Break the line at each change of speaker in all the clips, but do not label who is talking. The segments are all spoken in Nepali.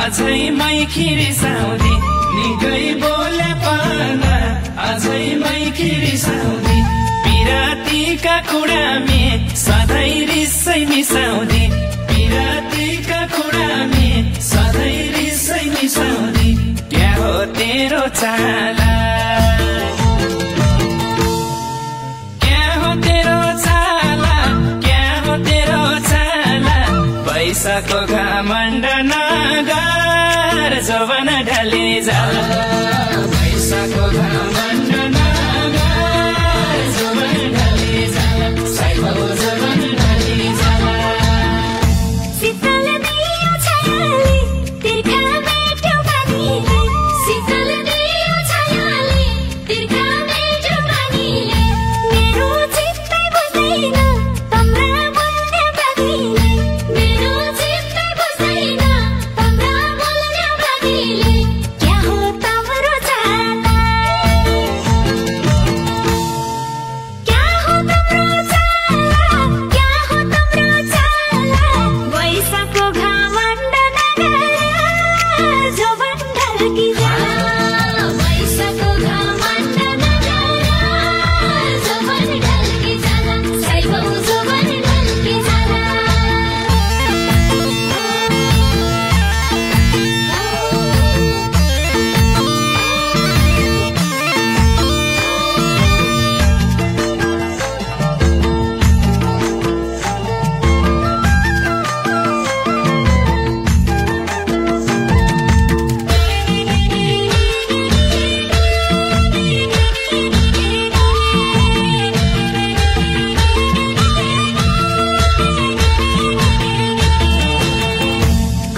अझै मै खिरिसाउँदी निकै बोले पाना अझै मै खिरिसाउँदी पिरातीका कुरामे सधैँ रिसै मिसाउँदी पिरातीका कुरामे सधैँ रिसै मिसाउँदी क्या हो तेरो चाला पैसाको घमण्ड नगर जवन ढले जाला पैसाको घमण्ड नगर जवन ढले जाला साइबो जवन ढले जाला
शीतल दियो छायाले तिर्खा मेटो पानीले शीतल दियो छायाले तिर्खा मेटो पानीले मेरो चित्तै बुझ्दैन तम्रा बोल्ने बानीले क्या हो तम्रो चाला क्या हो तम्रो चाला क्या हो तम्रो चाला वैशाखको घमण्ड नगर जवन ढल्की जाला वैशाखको घमण्ड नगर जवन ढल्की जाला साइबौ जवन ढल्की जाला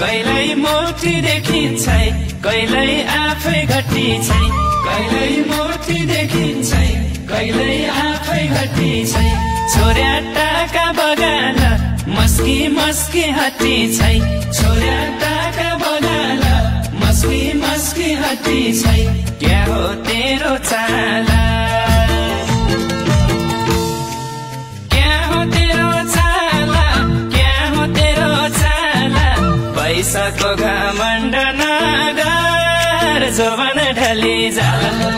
कहिल्यै मूर्ति देखिन्छ कहिल्यै आफै घटिन्छ कहिल्यै मूर्ति देखिन्छ कहिल्यै आफै घटिन्छ छोरा टाका बगाल मस्की मस्की हटिन्छ छोरा टाका बगाल मस्की मस्की हटिन्छ क्या हो तेरो चाला पैसाको घमण्ड नगर जवन ढले जाला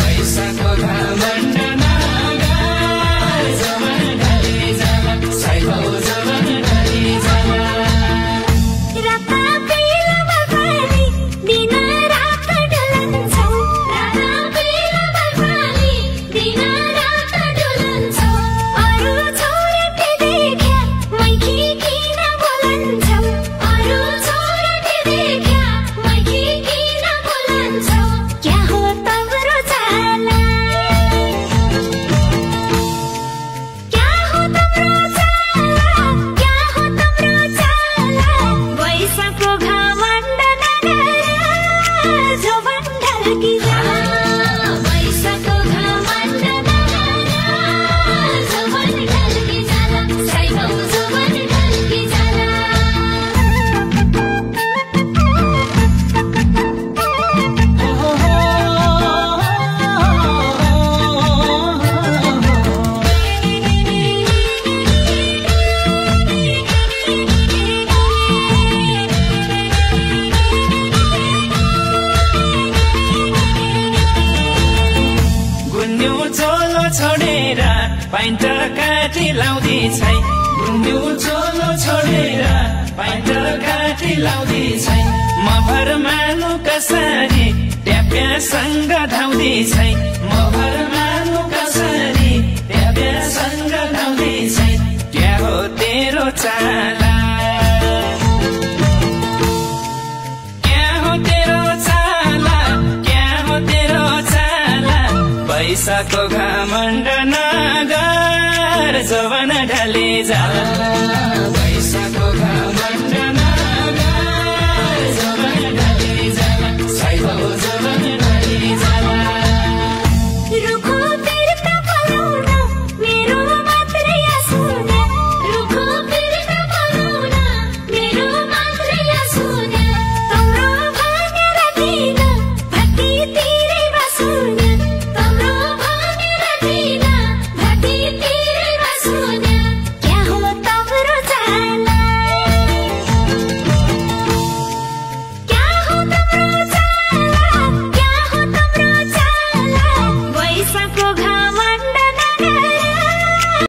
पैसाको घमण्ड नगर जवन ढले जाला साइबौ जवन ढले जाला
राता बेलामा पानी दिन रात डुलन्छौ राता बेलामा पानी दिन रात डुलन्छौ अरू छोराले देख्या मैखी किन बोलन्छौ अरू छोराले देख्या मैखी किन बोलन्छौ क्या हो तम्रो चाला क्या हो तम्रो चाला क्या हो तम्रो चाला वैशाखको घमण्ड नगर जवन ढल्की जाला वैशाखको घमण्ड नगर जवन ढल्की जाला साइबौ जवन ढल्की जाला
गुन्यु चोलो छोडेर पाइन्ट काटी लाउँदी छै गुन्यु चोलो छोडेर पाइन्ट काटी लाउँदी छै म भर मानु कसरी ट्याप्यासँग धाउँदी छै म भर मानु कसरी ट्याप्यासँग धाउँदी छै क्या हो तेरो चाला क्या हो तेरो चाला क्या हो तेरो चाला पैसाको घमण्ड नगर जवन ढले जाला